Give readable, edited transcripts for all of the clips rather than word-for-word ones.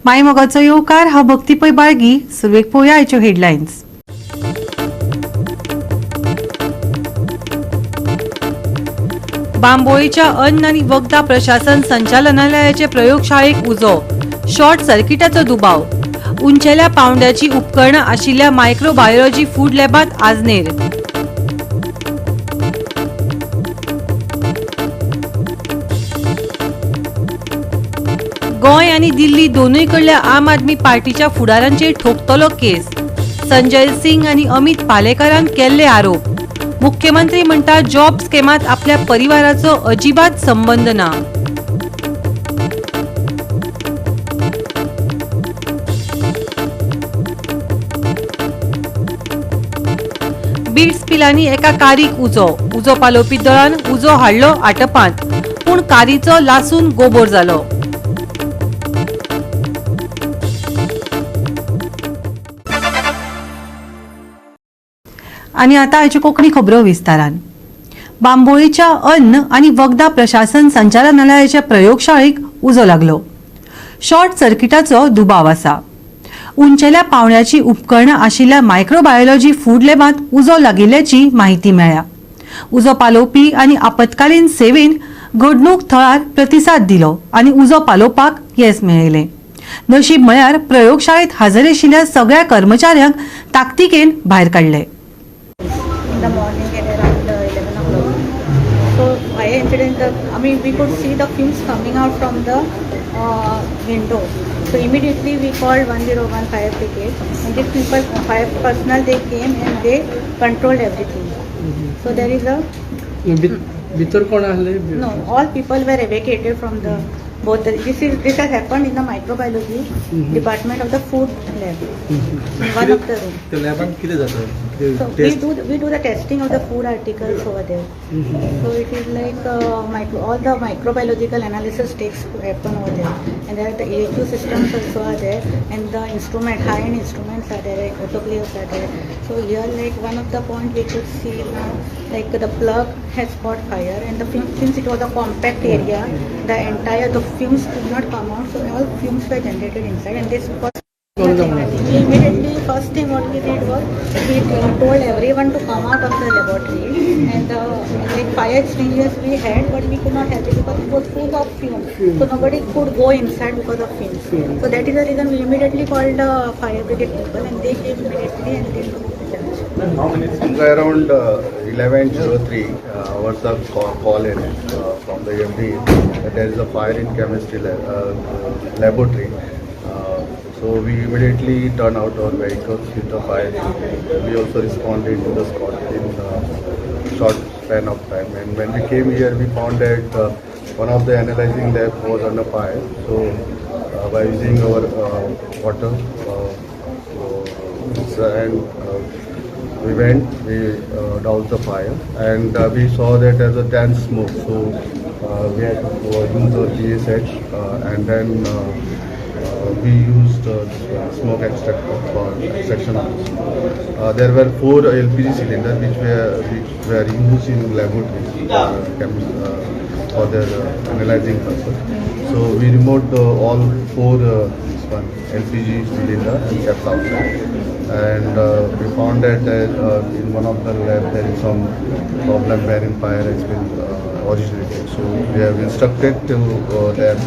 मायमोगाचो येवकार हांव भक्तीपय बाळगी. सुरवेक पळोवया आयच्यो हेडलायन्स. बांबोळेच्या अन्न आनी वखदां प्रशासन संचालनालयाचे प्रयोगशाळेक उजो. शॉर्ट सर्किटाचो दुबाव. उंचेल्या पावंड्याची उपकरणां आशिल्ल्या मायक्रोबायोलॉजी फूड लॅबांत आजनेर. गोंय आनी दिल्ली दोनूय कडल्या आम आदमी पार्टीच्या फुडाऱ्यांचेर ठोकतलो केस. संजय सिंग आनी अमित पालेकरान केल्ले आरोप. मुख्यमंत्री म्हणटा जॉब स्किमात आपल्या परिवाराचो अजिबात संबंध ना. बीड स्पिलांनी एका कारीक उजो पालोवपी दळान उजो हाडलो आटपांत, पूण कारीचो लासून गोबोर जालो. आनी आतां आयच्यो कोंकणी खबरो विस्तारान. बांबोळेच्या अन्न आनी वखदां प्रशासन संचालनालयाच्या प्रयोगशाळेक उजो लागलो. शॉर्ट सर्किटाचो दुबाव आसा. उंचेल्या पावंड्याची उपकरणां आशिल्ल्या मायक्रोबायोलॉजी फूड लॅबांत उजो लागिल्ल्याची माहिती मेळ्ळ्या. उजो पालोवपी आनी आपतकालीन सेवेन घडणूक थळार प्रतिसाद दिलो आनी उजो पालोवपाक येस मेळयलें. नशीब म्हळ्यार प्रयोगशाळेंत हजर आशिल्ल्या सगळ्या कर्मचाऱ्यांक ताकतिकेन भायर काडले. In the morning at around 11 o'clock. So fire incident, we could see the fumes coming out from the window. So immediately we called 101 fire brigade, and these people, fire personnel, they came and they controlled everything. So there is a no, all people were evacuated from the both. This has happened in the microbiology department of the food lab. In one of the room. The lab किती जातं? So we do the testing of the food articles over there. So it is like all the microbiological analysis takes happen over there, and there are the AHU systems also are there, and the high-end instruments are there, like autoclaves are there. So here, like one of the point we could see now, like the plug has caught fire, and since it was a compact area, the fumes could not come out, so all fumes were generated inside, and this was immediately. First thing what we did was we told everyone to come out of the laboratory, and like fire extinguishers we had, but we could not help it because it was full of fumes. So nobody could go inside because of fumes. So that is the reason we immediately called the fire brigade people, and they came immediately and they took charge. Somewhere around 11:03 was the call in from the MD that there is a fire in chemistry laboratory. So we immediately turned out our vehicles with the fire. We also responded to the spot in a short span of time. And when we came here, we found that one of the analyzing lab was under fire. So by using our water we doused the fire, and we saw that there's a dense smoke. So we had to use the GSH, and then we used smoke extractor for extraction of the smoke. There were 4 LPG cylinders which were used in laboratories for their analyzing purpose. So we removed all 4 LPG cylinder and kept outside. And we found that in one of the lab there is some problem wherein fire has been originated. So we have instructed to them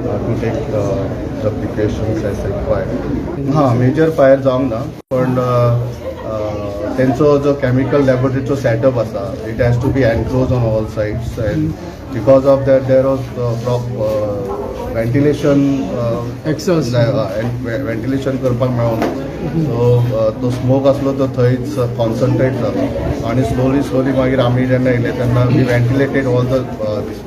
to take the precautions as required. Major fire जावंक ना, पण त्यांचो जो chemical लॅबोरेटरीचो setup आसा, it has to be enclosed on all sides, and because of that there was ventilation ventilation करपाक मेळोना. So तो smoke असलो तो थंयच कॉन्सन्ट्रेट जालो, आणि स्लोली मागीर आमी जेन्ना येयले तेन्ना we ventilated all the this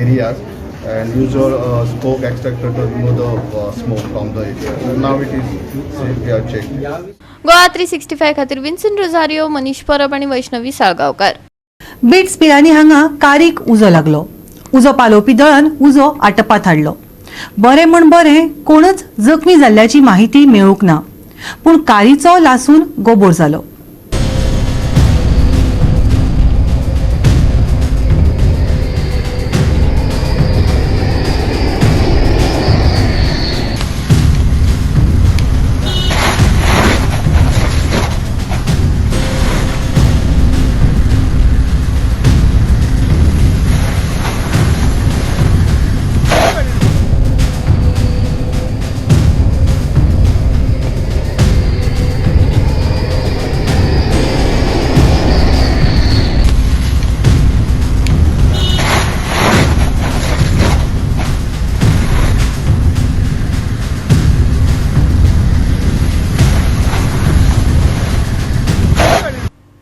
areas and use your smoke extractor to remove the smoke from the area. So now it is safe, we are checked. Goa 365 खातीर विन्सन रोझारियो, मनीष परब आणि वैष्णवी साळगांवकार. बीड स्पिलांनी हांगा कारीक उजो लागलो. उजो पालोवपी दळान उजो आटपांत हाडलो. बरें म्हण बरें, कोणच जखमी जाल्ल्याची माहिती मेळूंक ना, पूण कारीचो लासून गोबोर जालो.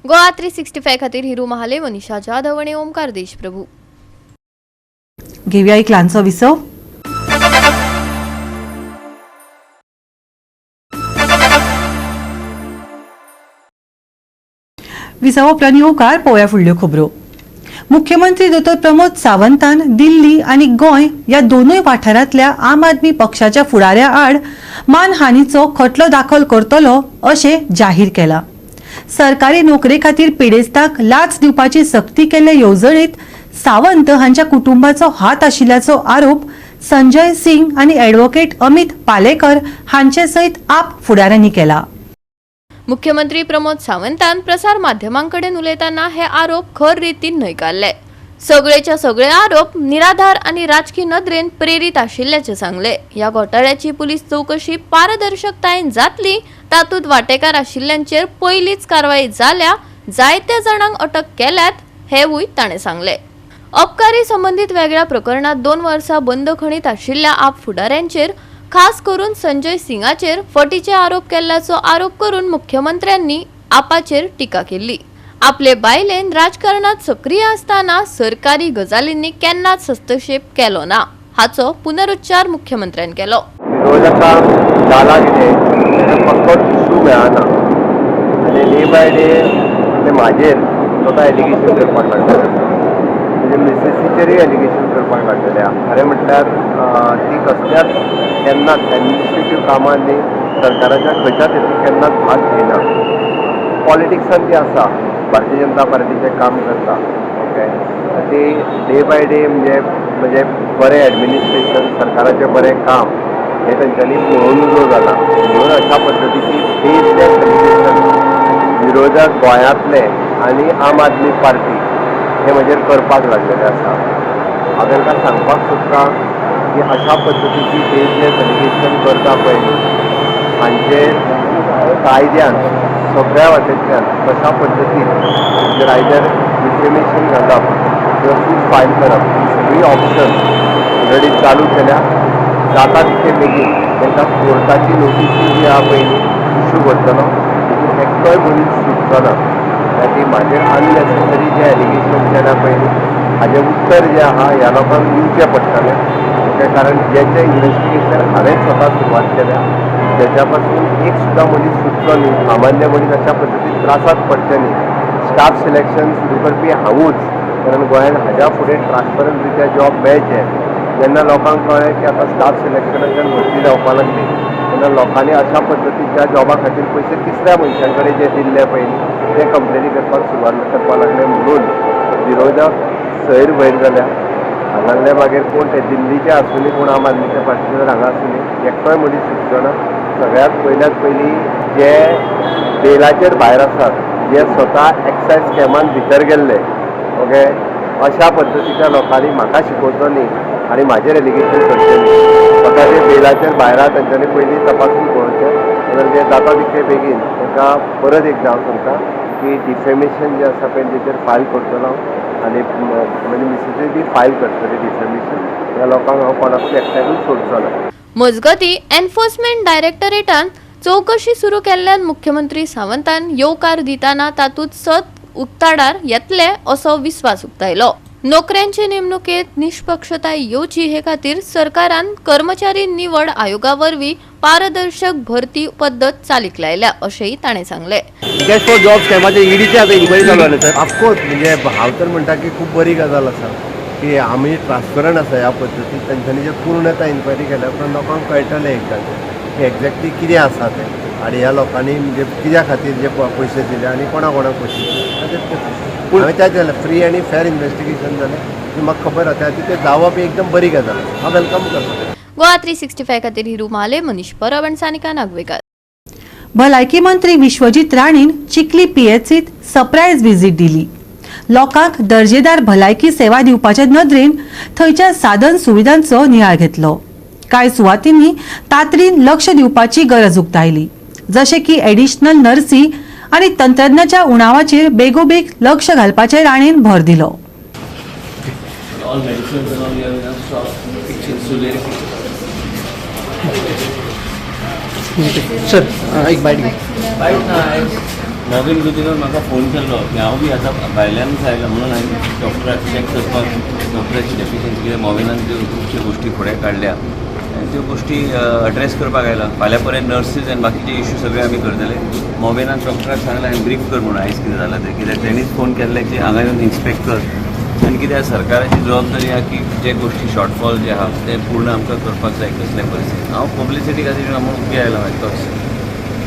गोवा 365 खातीर हिरू महाले, मनीषा जाधव आणि ओमकार देशप्रभू. घेऊया एक ल्हानसो विसव. विसव उपरांत येवकार पळोवया फुडल्यो खबरो. मुख्यमंत्री दोतोर प्रमोद सावंतान दिल्ली आणि गोंय या दोनूय वाठारांतल्या आम आदमी पक्षाच्या फुडाऱ्या आड मानहानीचो खटलो दाखल करतलो अशें जाहीर केलां. सरकारी नोकरे खातीर पिडेस्तांक लाच दिवपाची सक्ती केल्ले येवजणेंत सावंत हांच्या कुटुंबाचो हात आशिल्ल्याचो आरोप संजय सिंग आनी ॲडव्होकेट अमित पालेकर हांचे सयत आप फुडाऱ्यांनी केला. मुख्यमंत्री प्रमोद सावंतान प्रसार माध्यमांकडेन उलयतना हे आरोप खर रितीन न्हयकारले. सगळेच्या सगळे आरोप निराधार आणि राजकीय नदरेन प्रेरीत आशिल्ल्याचे सांगले. या घोटाळ्याची पुलीस चौकशी पारदर्शकतायेन जातली, तातूंत वांटेकार आशिल्ल्यांचेर पयलींच कारवाई जाल्या, जायत्या जाणांक अटक केल्यात हेवूय ताणें सांगले. अबकारी संबंधित वेगळ्या प्रकरणात 2 वर्सां बंद खणीत आशिल्ल्या आप फुडाऱ्यांचेर खास करून संजय सिंगाचेर फटीचे आरोप केल्ल्याचो आरोप करून मुख्यमंत्र्यांनी आपाचेर टिका केली. आपले बायलेन राजकारणात सक्रिय असताना सरकारी गजालींनी केन्नाच हस्तक्षेप केलो ना, हाचो पुनरुच्चार मुख्यमंत्र्यान केलो. विरोधकांक जाला कितें फकत इशू मेळना आनी डे बाय डे ते म्हाजेर स्वता एलिगेशन करपाक लागले, म्हणजे मिसेसीचेरूय एलिगेशन करपाक लागलेले. खरें म्हटल्यार ती कसल्याच केन्नाच एडमिनिस्ट्रेटीव कामांनी सरकाराच्या खर्चात केन्नाच भाग घेयना. पॉलिटिक्सान ती आसा, भारतीय जनता पार्टीचें काम करता. ओके, ती डे बाय डे म्हणजे बरें एडमिनिस्ट्रेशन, सरकाराचें बरें काम हे तांच्यांनी पळोवन उजो जाला. म्हणून अशा पद्दतीची बेजलेस एलिगेशन विरोधक गोंयांतले आनी आम आदमी पार्टी हे म्हजेर करपाक लागलेले आसा. हांव तांकां सांगपाक सोदतां की अशा पद्दतीची बेजलेस एलिगेशन करता पळय हांचेर कायद्यान सगळ्या वाटेंतल्यान कशा पद्दतीन जर आयदर डिफेमेशन घालप किंवा सूट फायल करप ही सगळी ऑप्शन ऑलरेडी चालू केल्या. जाता तितके बेगीन तांकां कोर्टाची नोटीस जी आहा पयली इशू करतलो, तातूंत एकटोय मनीस सुटचो ना. ती म्हाजेर अननेसेसरी जे एलिगेशन केल्या पयली हाजें उत्तर जें आहा ह्या लोकांक दिवचें पडटलें. कारण जेचें इन्व्हेस्टिगेशन हांवें स्वता सुरवात केल्या त्याच्या पासून एक सुद्दां मनीस सुटलो न्ही, सामान्य मनीस अशा पद्दतीन त्रासात पडचे न्ही. स्टाफ सिलेक्शन सुरू करपी हांवूच, कारण गोंयांत हाज्या फुडें ट्रान्सपरंट रित्या जॉब मेळचे. जेन्ना लोकांक कळ्ळें की आतां स्टाफ सिलेक्शनाच्यान भरती जावपाक लागली तेन्ना लोकांनी अशा पद्दतीच्या जॉबा खातीर पयशे तिसऱ्या मनशां कडेन जे दिल्ले पयलीं ते कंप्लेनी करपाक सुरवात करपाक लागले. म्हणून विरोधक सैर वयर जाल्या. हांगासले मागीर कोण ते दिल्लीचे आसुनी कोण आम आदमीच्या पार्टीचे हांगा आसुनी एकटोय मनीस सुटचो ना. सगळ्यात पयलीं जे बेलाचेर भायर आसात, जे स्वता एक्सायज स्कॅमान भितर गेल्ले, ओके, अशा पद्दतीच्या लोकांनी म्हाका शिकोवचो न्ही आनी म्हाजेर एलिगेशन करचें न्ही. स्वता जे बेलाचेर भायर आहा तांच्यांनी पयलीं तपासून पळोवचें. जाल्यार जे जाता तितके बेगीन तांकां परत एक हांव सांगता की डिफेमेशन जे आसा पळय तेचेर फायल करतलो आनी म्हणजे मिसेसीय बी फायल करतली डिफेमेशन. ह्या लोकांक हांव कोणाकूय एकट्याकूय सोडचो ना. मजगती एन्फोर्समेंट डायरेक्टरेटान चौकशी सुरू केल्ल्यान मुख्यमंत्री सावंतान येवकार दिताना तातूंत सत उक्ताडार येतले असो विस्वास उक्तायलो. नोकऱ्यांचे नेमणुकेत निष्पक्षताय येवची हे खातीर सरकारान कर्मचारी निवड आयोगा वरवीं पारदर्शक भरती पद्दत चालीक लायल्या अशेंय ताणें सांगलें. गॅस फॉर जॉब स्कॅमाचे ईडीचे आतां इन्क्वायरी चालू आसा सर. ऑफकोर्स म्हणजे हांव तर म्हणटा की खूब बरी गजाल आसा की आमी ट्रान्सपरंट आसा ह्या पद्दतीन. तांच्यांनी जे पूर्ण पूर्ण केल्या उपरांत लोकांक कळटलें एकदां की एक्झॅक्टली कितें आसा तें आनी ह्या लोकांनी म्हणजे कित्या खातीर जे पयशे दिले आनी कोणा कोणाक पयशे दिले. हांवें त्या फ्री आनी फेर इन्व्हेस्टिगेशन जालें की म्हाका खबर आसा ती तें जावप ही एकदम बरी गजाल. हांव वेलकम करता. गोवा 365 खातीर हिरू महाले, मनीष परब आनी सानिका नागवेकर. भलायकी मंत्री विश्वजीत राणीन चिखली पीएचसीत सरप्रायज व्हिजीट दिली. लोकांक दर्जेदार भलायकी सेवा दिवपाचे नदरेन थंयच्या साधन सुविधांचो नियाळ घेतलो. कांय सुवातींनी तातडीन लक्ष दिवपाची गरज उक्तायली, जशे की एडिशनल नर्सी आनी तंत्रज्ञाच्या उणावाचेर बेगोबेग लक्ष घालपाचेर राणीन भर दिलो. सर एक बाईट मॉर्गन गुदिनून म्हाका फोन केल्लो की हांव बी आतां भायल्यानूच आयला म्हणून हांवें डॉक्टराक चॅक करपाक डॉक्टराची डेफिशियन्सी कितें मॉविनान त्यो खुबश्यो गोश्टी फुडें काडल्या आनी त्यो गोश्टी एड्रेस करपाक आयला फाल्यां पर्यंत नर्सीस आनी बाकीचे इश्यू सगळे आमी करतले मॉविनान डॉक्टराक सांगलें हांवें ब्रीफ कर म्हणून आयज कितें जालां तें कित्याक तेणीच फोन केल्ले की हांगा येवन इन्स्पेक्ट कर आनी कित्याक सरकाराची जबाबदारी आहा की जे गोश्टी शॉर्टफॉल जे आहा ते पूर्ण आमकां करपाक जाय कसले परिस्थितींत हांव पब्लिसिटी खातीर म्हणून उबी आयला मागीर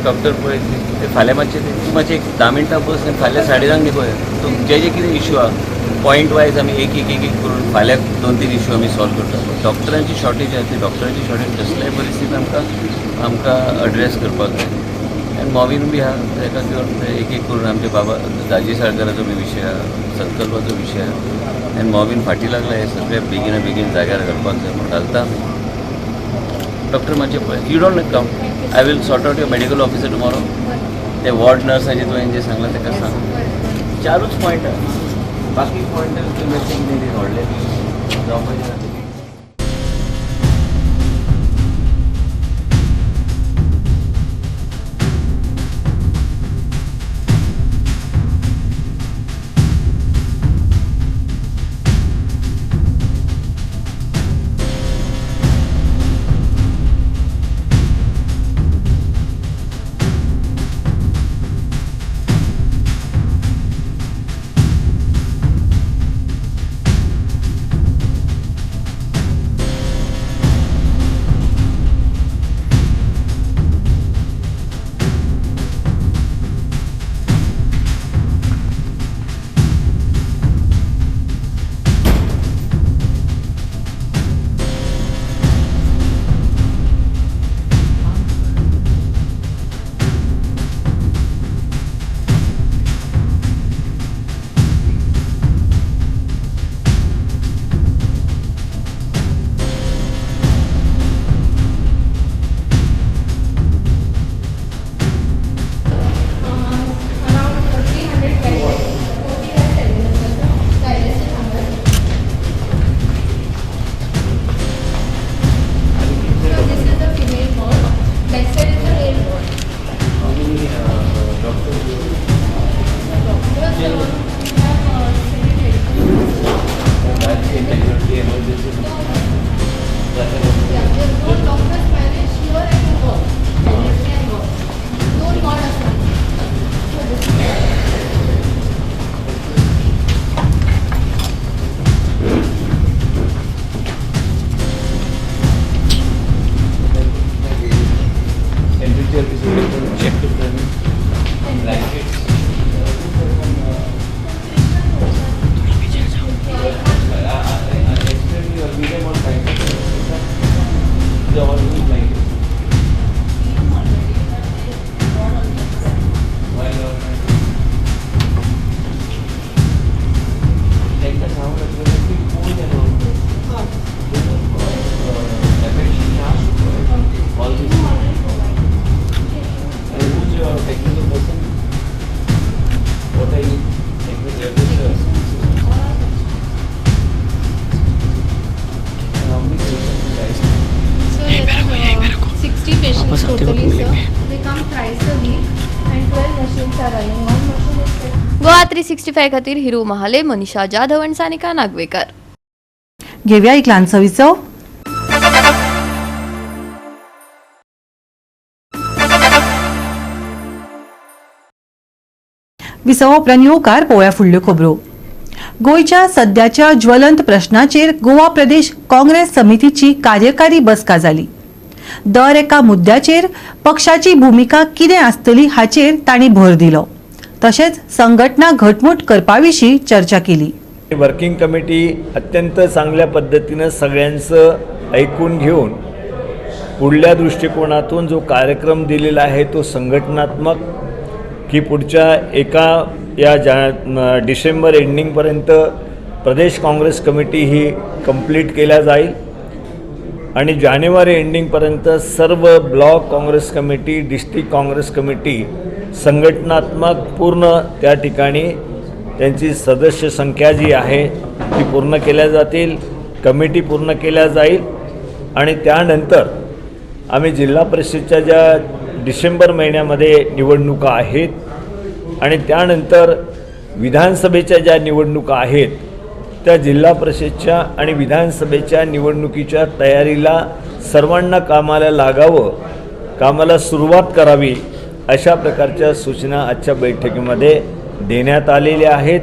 डॉक्टर पळय ते फाल्यां मातशें एक 10 मिनटां बस आनी फाल्यां 10:30 पळय सो जे कितें इश्यू आहा पॉयंट वायज आमी एक करून फाल्यां 2-3 इश्यू आमी सॉल्व करता डॉक्टरांची शॉर्टेज आहा ती डॉक्टरांची शॉर्टेज कसल्याय परिस्थितींत आमकां एड्रेस करपाक जाय आनी मॉवीन बी आहा ताका घेवन एक करून आमचे बाबा दाजी साळकाराचो बी विशय आहा संकल्पाचो विशय आहा आनी मॉवीन फाटी लागला हे सगळे बेगीन जाग्यार घालपाक जाय म्हूण घालता आमी डॉक्टर मातशें पळय you don't come I will sort out your medical officer tomorrow ते वॉर्ड नर्साचें तुवें जें सांगलां ताका सांग 4च पॉयंट आहा बाकी पॉयंट कितें व्हडले जावपाचें ना गोवा 365 खातीर हिरू महाले, मनीषा जाधव आणि सानिका नागवेकर. घेवया एक ल्हानसो विसव. विसव उपरांत येवकार पळोवया फुडल्यो खबरो. गोंयच्या सध्याच्या ज्वलंत प्रश्नाचेर गोवा प्रदेश काँग्रेस समितीची कार्यकारी बसका जाली. दर एका मुद्द्याचेर पक्षाची भूमिका कितें आसतली हाचेर तांणी भर दिलो. तशेंच संघटना घटमूट करपाविशीं चर्चा केली. वर्किंग कमिटी अत्यंत चांगल्या पद्धतीनं सगळ्यांचं ऐकून घेऊन पुढल्या दृष्टिकोनातून जो कार्यक्रम दिलेला आहे तो संघटनात्मक की पुढच्या डिसेंबर एंडिंगपर्यंत प्रदेश काँग्रेस कमिटी ही कंप्लीट केल्या जाईल आणि जानेवारी एंडिंगपर्यंत सर्व block Congress committee, district Congress committee संघटनात्मक पूर्ण त्या ठिकाणी त्यांची सदस्य संख्या जी आहे ती पूर्ण केल्या जातील, कमिटी पूर्ण केल्या जाईल आणि त्यानंतर आम्ही जिल्हा परिषदच्या ज्या डिसेंबर महिन्यामध्ये निवडणुका आहेत आणि त्यानंतर विधानसभेच्या ज्या निवडणुका आहेत त्या जिल्हा परिषदच्या आणि विधानसभेच्या निवडणुकीच्या तयारीला सर्वांना कामाला लागावं, कामाला सुरुवात करावी अशा प्रकारच्या सूचना आजच्या बैठकीमध्ये देण्यात आलेल्या आहेत.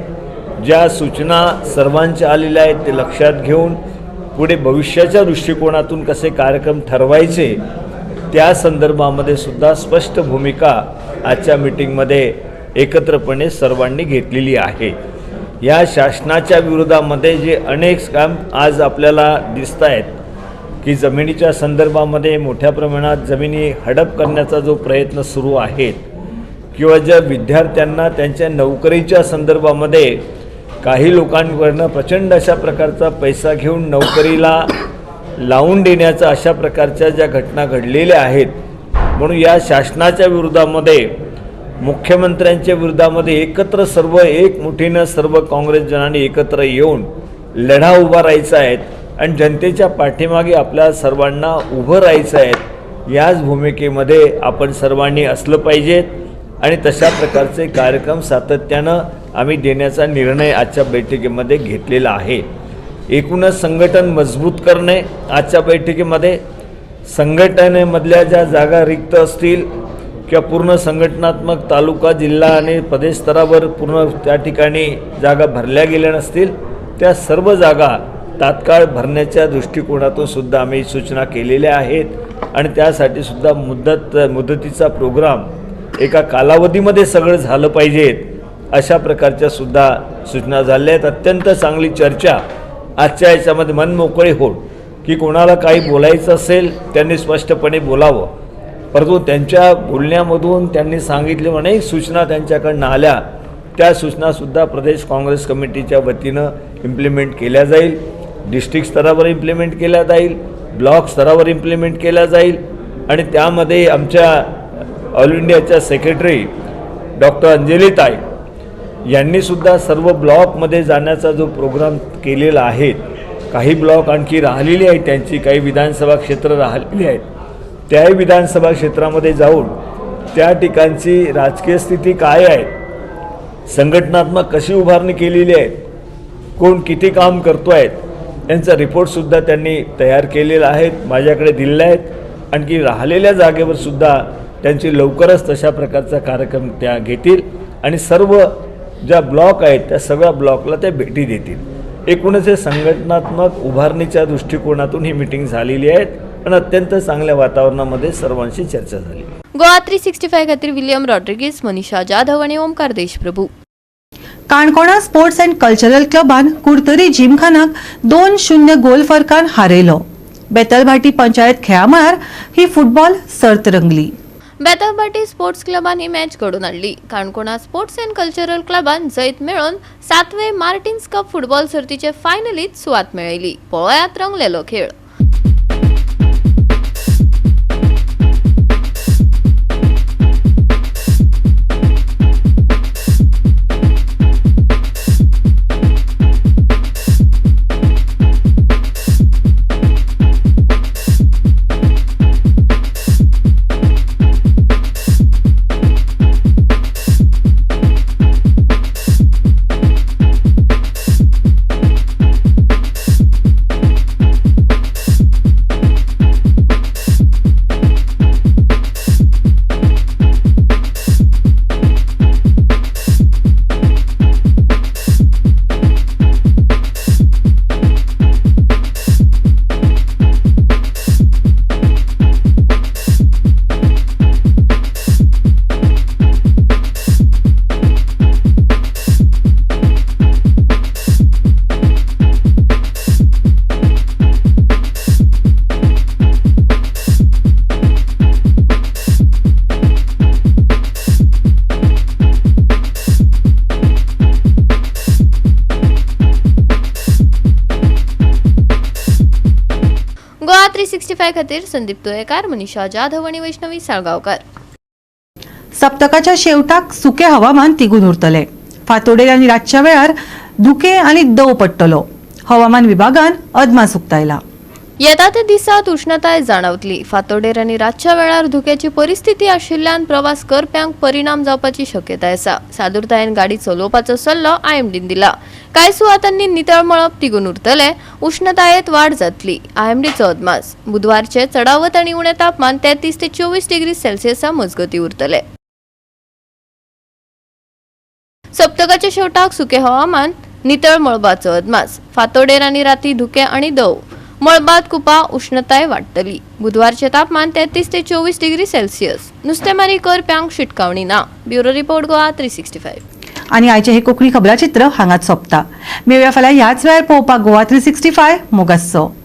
ज्या सूचना सर्वांच्या आलेल्या आहेत ते लक्षात घेऊन पुढे भविष्याच्या दृष्टिकोनातून कसे कार्यक्रम ठरवायचे त्या संदर्भामध्ये सुद्धा स्पष्ट भूमिका आजच्या मीटिंगमध्ये एकत्रपणे सर्वांनी घेतलेली आहे. या शासनाच्या विरोधामध्ये जे अनेक काम आज आपल्याला दिसत आहेत की जमिनीच्या संदर्भामध्ये मोठ्या प्रमाणात जमिनी हडप करण्याचा जो प्रयत्न सुरू आहे किंवा ज्या विद्यार्थ्यांना त्यांच्या नोकरीच्या संदर्भामध्ये काही लोकांवरनं प्रचंड अशा प्रकारचा पैसा घेऊन नोकरीला लावून देण्याचा अशा प्रकारच्या ज्या घटना घडलेल्या आहेत, म्हणून या शासनाच्या विरोधामध्ये मुख्यमंत्र्यांच्या विरोधामध्ये एकत्र सर्व एकमुठीनं सर्व काँग्रेसजनांनी एकत्र येऊन लढा उभा राहायचा आहे आणि जनतेच्या पाठीमागे आपल्या सर्वांना उभं राहायचं आहे. याच भूमिकेमध्ये आपण सर्वांनी असलं पाहिजेत आणि तशा प्रकारचे कार्यक्रम सातत्यानं आम्ही देण्याचा निर्णय आजच्या बैठकीमध्ये घेतलेला आहे. एकूणच संघटन मजबूत करणे, आजच्या बैठकीमध्ये संघटनेमधल्या ज्या जागा रिक्त असतील किंवा पूर्ण संघटनात्मक तालुका, जिल्हा आणि प्रदेश स्तरावर पूर्ण त्या ठिकाणी जागा भरल्या गेल्या नसतील त्या सर्व जागा तात्काळ भरण्याच्या दृष्टिकोनातून सुद्धा आम्ही सूचना केलेल्या आहेत आणि त्यासाठी सुद्धा मुदतीचा प्रोग्राम एका कालावधीमध्ये सगळं झालं पाहिजेत अशा प्रकारच्या सुद्धा सूचना झाल्या आहेत. अत्यंत चांगली चर्चा आजच्या याच्यामध्ये मनमोकळे होऊन की कोणाला काही बोलायचं असेल त्यांनी स्पष्टपणे बोलावं, परंतु त्यांच्या बोलण्यामधून त्यांनी सांगितले अनेक सूचना त्यांच्याकडनं आल्या, त्या सूचनासुद्धा प्रदेश काँग्रेस कमिटीच्या वतीनं इम्प्लिमेंट केल्या जाईल. डिस्ट्रिक्ट स्तरावर इम्प्लिमेंट केल्या जाईल, ब्लॉक स्तरावर इम्प्लिमेंट केल्या जाईल आणि त्यामध्ये आमच्या ऑल इंडियाच्या सेक्रेटरी डॉक्टर अंजलीताई यांनीसुद्धा सर्व ब्लॉकमध्ये जाण्याचा जो प्रोग्राम केलेला आहे, काही ब्लॉक आणखी राहिलेली आहेत, त्यांची काही विधानसभा क्षेत्र राहिलेली आहेत, त्याही विधानसभा क्षेत्रामध्ये जाऊन त्या ठिकाणची राजकीय स्थिती काय आहे, संघटनात्मक कशी उभारणी केलेली आहे, कोण किती काम करतो आहेत यांचा रिपोर्टसुद्धा त्यांनी तयार केलेला आहे, माझ्याकडे दिलेला आहेत. आणखी राहिलेल्या जागेवर सुद्धा त्यांची लवकरच तशा प्रकारचा कार्यक्रम त्या घेतील आणि सर्व ज्या ब्लॉक आहेत त्या सगळ्या ब्लॉकला त्या भेटी देतील. एकूणच हे संघटनात्मक उभारणीच्या दृष्टिकोनातून ही मीटिंग झालेली आहे आणि अत्यंत चांगल्या वातावरणामध्ये सर्वांशी चर्चा झाली. गोवा 365 खातीर विलियम रॉड्रिगीस, मनीषा जाधव आणि ओमकार देशप्रभू. काणकोणा स्पोर्ट्स अँड कल्चरल क्लबान कुडतरी जिमखानाक 2-0 गोल फरकान हारयलो. बेतलभाटी पंचायत खेळा मळार ही फुटबॉल सर्त रंगली. बेतलभाटी स्पोर्ट्स क्लबान ही मॅच घडून हाडली. काणकोणा स्पोर्ट्स अँड कल्चरल क्लबान जैत मेळोवन 7वे मार्टिन्स कप फुटबॉल सर्तीचे फायनलीत सुवात मेळयली. पळयात रंगलेलो खेळ. गोवा 365 खातीर संदीप तुळेकार, मनीषा जाधव आणि वैष्णवी साळगावकर. सप्तकाच्या शेवटाक सुके हवामान तिगून उरतले. फांतोडेर आनी रातच्या वेळार धुके आनी दव पडटलो. हवामान विभागान अदमास उक्तायला. येता ते दिसात उष्णताय जाणवतली. फांतोडेर आनी रातच्या वेळार धुक्याची परिस्थिती आशिल्ल्यान प्रवास करप्यांक परिणाम जावपाची शक्यताय आसा. सादूरतायेन गाडी चलोवपाचो सल्लो IMDन दिला. कांय सुवातांनी नितळ मळब तिगून उरतले. उष्णतायेत वाड जातली. IMDचो अदमास. बुधवारचे चडावत आनी उणें तापमान 33 ते 24 डिग्री सेल्सियसा मजगती उरतले. सप्तकाच्या शेवटाक सुके हवामान, नितळ मळबाचो अदमास. फांतोडेर आनी राती धुके आनी दव. मळबात कुपा उष्णताय वाडटली. बुधवारचे तापमान 33 ते 24 डिग्री सेल्सियस. नुस्तेमारी करप्यांक शिटकावणी ना. Bureau report Goa 365. आणि आयचे हे कोंकणी खबराचित्र हांगाच सोंपता. मेळुया फाल्यां ह्याच वेळार पळोवपाक गोवा 365 मोगासो.